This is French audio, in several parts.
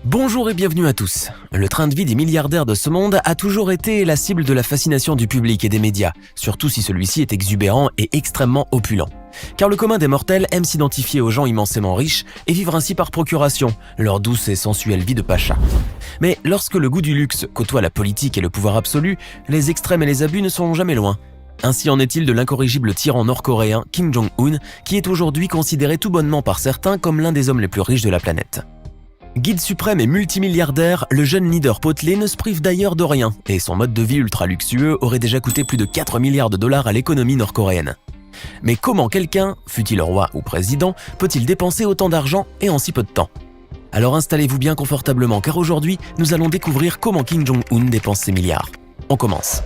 Bonjour et bienvenue à tous. Le train de vie des milliardaires de ce monde a toujours été la cible de la fascination du public et des médias, surtout si celui-ci est exubérant et extrêmement opulent. Car le commun des mortels aime s'identifier aux gens immensément riches et vivre ainsi par procuration, leur douce et sensuelle vie de pacha. Mais lorsque le goût du luxe côtoie la politique et le pouvoir absolu, les extrêmes et les abus ne sont jamais loin. Ainsi en est-il de l'incorrigible tyran nord-coréen Kim Jong-un, qui est aujourd'hui considéré tout bonnement par certains comme l'un des hommes les plus riches de la planète. Guide suprême et multimilliardaire, le jeune leader potelé ne se prive d'ailleurs de rien, et son mode de vie ultra luxueux aurait déjà coûté plus de 4 milliards de dollars à l'économie nord-coréenne. Mais comment quelqu'un, fût-il roi ou président, peut-il dépenser autant d'argent et en si peu de temps ? Alors installez-vous bien confortablement, car aujourd'hui, nous allons découvrir comment Kim Jong-un dépense ses milliards. On commence.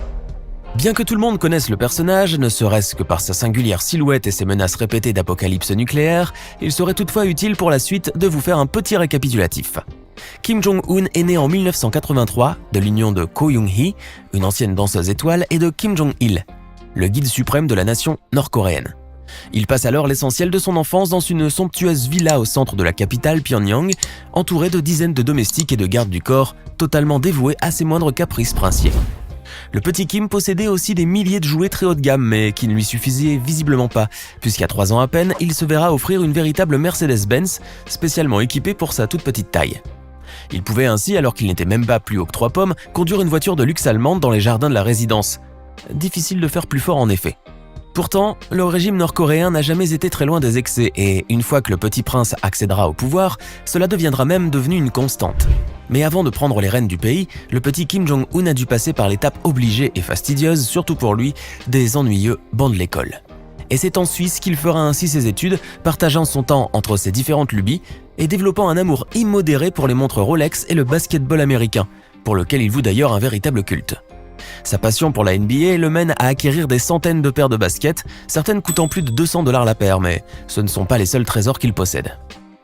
Bien que tout le monde connaisse le personnage, ne serait-ce que par sa singulière silhouette et ses menaces répétées d'apocalypse nucléaire, il serait toutefois utile pour la suite de vous faire un petit récapitulatif. Kim Jong-un est né en 1983 de l'union de Ko Young-hee, une ancienne danseuse étoile, et de Kim Jong-il, le guide suprême de la nation nord-coréenne. Il passe alors l'essentiel de son enfance dans une somptueuse villa au centre de la capitale Pyongyang, entouré de dizaines de domestiques et de gardes du corps, totalement dévoués à ses moindres caprices princiers. Le petit Kim possédait aussi des milliers de jouets très haut de gamme, mais qui ne lui suffisaient visiblement pas, puisqu'à 3 ans à peine, il se verra offrir une véritable Mercedes-Benz, spécialement équipée pour sa toute petite taille. Il pouvait ainsi, alors qu'il n'était même pas plus haut que 3 pommes, conduire une voiture de luxe allemande dans les jardins de la résidence. Difficile de faire plus fort en effet. Pourtant, le régime nord-coréen n'a jamais été très loin des excès et, une fois que le petit prince accédera au pouvoir, cela deviendra même devenu une constante. Mais avant de prendre les rênes du pays, le petit Kim Jong-un a dû passer par l'étape obligée et fastidieuse, surtout pour lui, des ennuyeux bancs de l'école. Et c'est en Suisse qu'il fera ainsi ses études, partageant son temps entre ses différentes lubies et développant un amour immodéré pour les montres Rolex et le basketball américain, pour lequel il voue d'ailleurs un véritable culte. Sa passion pour la NBA le mène à acquérir des centaines de paires de baskets, certaines coûtant plus de 200 $ la paire, mais ce ne sont pas les seuls trésors qu'il possède.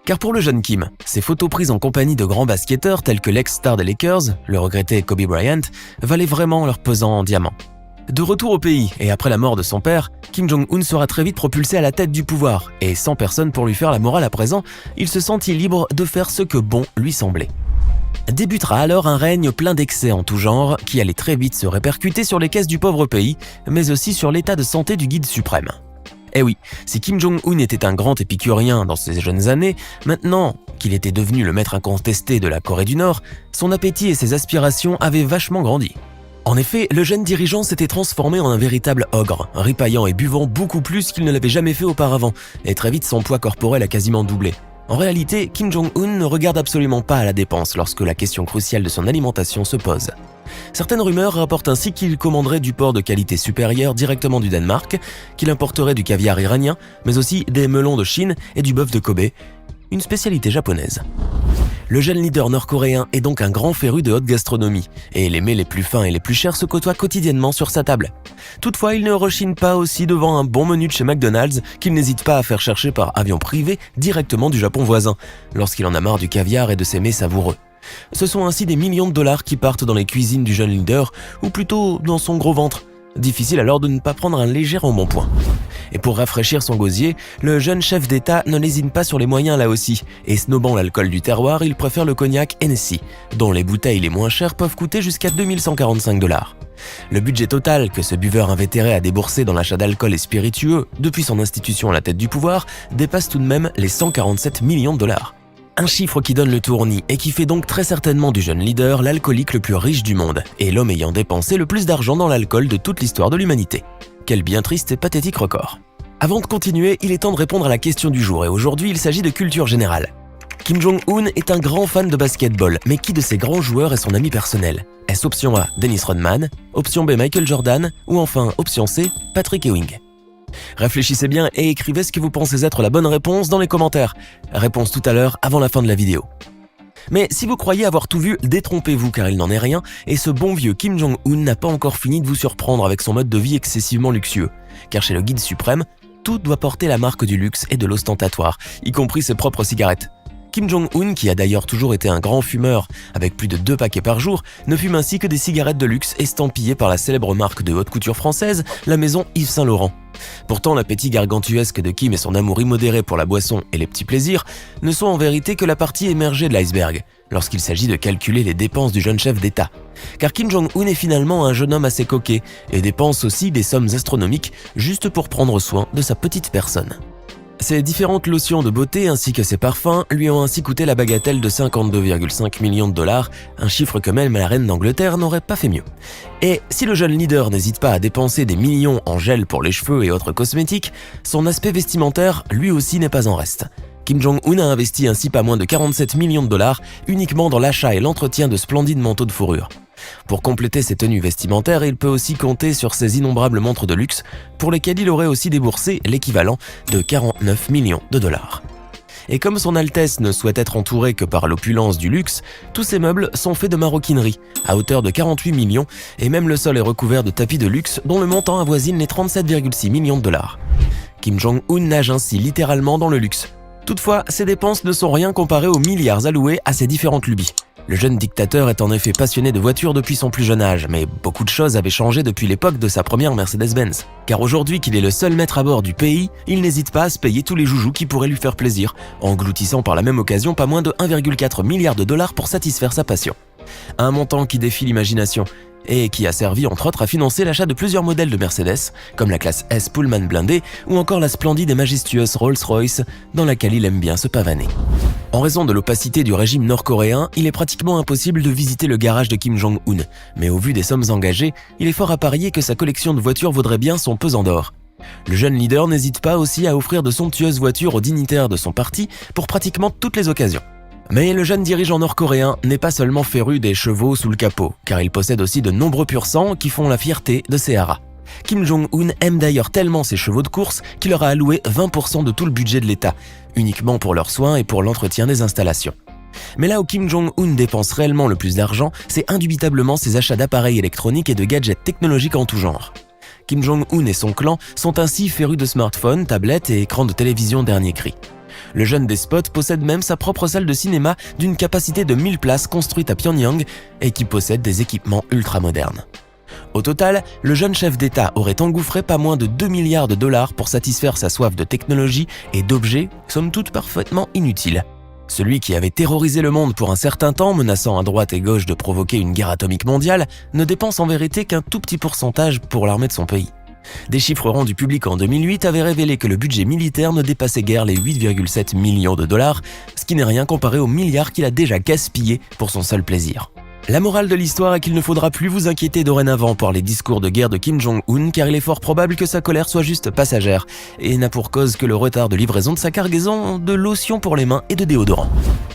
Car pour le jeune Kim, ses photos prises en compagnie de grands basketteurs tels que l'ex-star des Lakers, le regretté Kobe Bryant, valaient vraiment leur pesant en diamants. De retour au pays et après la mort de son père, Kim Jong-un sera très vite propulsé à la tête du pouvoir et sans personne pour lui faire la morale à présent, il se sentit libre de faire ce que bon lui semblait. Débutera alors un règne plein d'excès en tout genre qui allait très vite se répercuter sur les caisses du pauvre pays, mais aussi sur l'état de santé du guide suprême. Eh oui, si Kim Jong-un était un grand épicurien dans ses jeunes années, maintenant qu'il était devenu le maître incontesté de la Corée du Nord, son appétit et ses aspirations avaient vachement grandi. En effet, le jeune dirigeant s'était transformé en un véritable ogre, ripaillant et buvant beaucoup plus qu'il ne l'avait jamais fait auparavant, et très vite son poids corporel a quasiment doublé. En réalité, Kim Jong-un ne regarde absolument pas à la dépense lorsque la question cruciale de son alimentation se pose. Certaines rumeurs rapportent ainsi qu'il commanderait du porc de qualité supérieure directement du Danemark, qu'il importerait du caviar iranien, mais aussi des melons de Chine et du bœuf de Kobe, une spécialité japonaise. Le jeune leader nord-coréen est donc un grand féru de haute gastronomie, et les mets les plus fins et les plus chers se côtoient quotidiennement sur sa table. Toutefois, il ne rechigne pas aussi devant un bon menu de chez McDonald's qu'il n'hésite pas à faire chercher par avion privé directement du Japon voisin, lorsqu'il en a marre du caviar et de ses mets savoureux. Ce sont ainsi des millions de dollars qui partent dans les cuisines du jeune leader, ou plutôt dans son gros ventre. Difficile alors de ne pas prendre un léger embonpoint. Et pour rafraîchir son gosier, le jeune chef d'État ne lésine pas sur les moyens là aussi, et snobant l'alcool du terroir, il préfère le cognac Hennessy, dont les bouteilles les moins chères peuvent coûter jusqu'à 2145 $. Le budget total que ce buveur invétéré a déboursé dans l'achat d'alcool et spiritueux depuis son institution à la tête du pouvoir dépasse tout de même les 147 millions de $. Un chiffre qui donne le tournis et qui fait donc très certainement du jeune leader l'alcoolique le plus riche du monde et l'homme ayant dépensé le plus d'argent dans l'alcool de toute l'histoire de l'humanité. Quel bien triste et pathétique record. Avant de continuer, il est temps de répondre à la question du jour et aujourd'hui il s'agit de culture générale. Kim Jong-un est un grand fan de basketball, mais qui de ces grands joueurs est son ami personnel ? Est-ce option A, Dennis Rodman, option B, Michael Jordan ou enfin option C, Patrick Ewing ? Réfléchissez bien et écrivez ce que vous pensez être la bonne réponse dans les commentaires. Réponse tout à l'heure avant la fin de la vidéo. Mais si vous croyez avoir tout vu, détrompez-vous car il n'en est rien et ce bon vieux Kim Jong-un n'a pas encore fini de vous surprendre avec son mode de vie excessivement luxueux. Car chez le guide suprême, tout doit porter la marque du luxe et de l'ostentatoire, y compris ses propres cigarettes. Kim Jong-un, qui a d'ailleurs toujours été un grand fumeur avec plus de 2 paquets par jour, ne fume ainsi que des cigarettes de luxe estampillées par la célèbre marque de haute couture française, la maison Yves Saint Laurent. Pourtant, l'appétit gargantuesque de Kim et son amour immodéré pour la boisson et les petits plaisirs ne sont en vérité que la partie émergée de l'iceberg, lorsqu'il s'agit de calculer les dépenses du jeune chef d'État. Car Kim Jong-un est finalement un jeune homme assez coquet et dépense aussi des sommes astronomiques juste pour prendre soin de sa petite personne. Ses différentes lotions de beauté ainsi que ses parfums lui ont ainsi coûté la bagatelle de 52,5 millions de dollars, un chiffre que même la reine d'Angleterre n'aurait pas fait mieux. Et si le jeune leader n'hésite pas à dépenser des millions en gel pour les cheveux et autres cosmétiques, son aspect vestimentaire lui aussi n'est pas en reste. Kim Jong-un a investi ainsi pas moins de 47 millions de dollars uniquement dans l'achat et l'entretien de splendides manteaux de fourrure. Pour compléter ses tenues vestimentaires, il peut aussi compter sur ses innombrables montres de luxe, pour lesquelles il aurait aussi déboursé l'équivalent de 49 millions de dollars. Et comme son Altesse ne souhaite être entourée que par l'opulence du luxe, tous ses meubles sont faits de maroquinerie, à hauteur de 48 millions, et même le sol est recouvert de tapis de luxe dont le montant avoisine les 37,6 millions de dollars. Kim Jong-un nage ainsi littéralement dans le luxe. Toutefois, ses dépenses ne sont rien comparées aux milliards alloués à ses différentes lubies. Le jeune dictateur est en effet passionné de voitures depuis son plus jeune âge, mais beaucoup de choses avaient changé depuis l'époque de sa première Mercedes-Benz. Car aujourd'hui qu'il est le seul maître à bord du pays, il n'hésite pas à se payer tous les joujoux qui pourraient lui faire plaisir, engloutissant par la même occasion pas moins de 1,4 milliard de dollars pour satisfaire sa passion. Un montant qui défie l'imagination et qui a servi entre autres à financer l'achat de plusieurs modèles de Mercedes, comme la classe S Pullman blindée ou encore la splendide et majestueuse Rolls-Royce dans laquelle il aime bien se pavaner. En raison de l'opacité du régime nord-coréen, il est pratiquement impossible de visiter le garage de Kim Jong-un, mais au vu des sommes engagées, il est fort à parier que sa collection de voitures vaudrait bien son pesant d'or. Le jeune leader n'hésite pas aussi à offrir de somptueuses voitures aux dignitaires de son parti pour pratiquement toutes les occasions. Mais le jeune dirigeant nord-coréen n'est pas seulement féru des chevaux sous le capot, car il possède aussi de nombreux pur-sangs qui font la fierté de ses haras. Kim Jong-un aime d'ailleurs tellement ses chevaux de course qu'il leur a alloué 20% de tout le budget de l'État, uniquement pour leurs soins et pour l'entretien des installations. Mais là où Kim Jong-un dépense réellement le plus d'argent, c'est indubitablement ses achats d'appareils électroniques et de gadgets technologiques en tout genre. Kim Jong-un et son clan sont ainsi férus de smartphones, tablettes et écrans de télévision dernier cri. Le jeune despote possède même sa propre salle de cinéma d'une capacité de 1000 places construite à Pyongyang et qui possède des équipements ultra modernes. Au total, le jeune chef d'État aurait engouffré pas moins de 2 milliards de dollars pour satisfaire sa soif de technologie et d'objets, somme toute parfaitement inutiles. Celui qui avait terrorisé le monde pour un certain temps, menaçant à droite et gauche de provoquer une guerre atomique mondiale, ne dépense en vérité qu'un tout petit pourcentage pour l'armée de son pays. Des chiffres rendus publics en 2008 avaient révélé que le budget militaire ne dépassait guère les 8,7 millions de dollars, ce qui n'est rien comparé aux milliards qu'il a déjà gaspillés pour son seul plaisir. La morale de l'histoire est qu'il ne faudra plus vous inquiéter dorénavant par les discours de guerre de Kim Jong-un, car il est fort probable que sa colère soit juste passagère et n'a pour cause que le retard de livraison de sa cargaison de lotion pour les mains et de déodorant.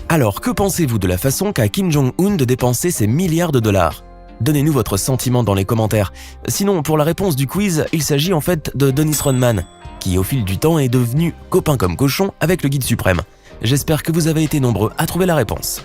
Alors, que pensez-vous de la façon qu'a Kim Jong-un de dépenser ces milliards de dollars ? Donnez-nous votre sentiment dans les commentaires. Sinon, pour la réponse du quiz, il s'agit en fait de Dennis Rodman, qui au fil du temps est devenu copain comme cochon avec le guide suprême. J'espère que vous avez été nombreux à trouver la réponse.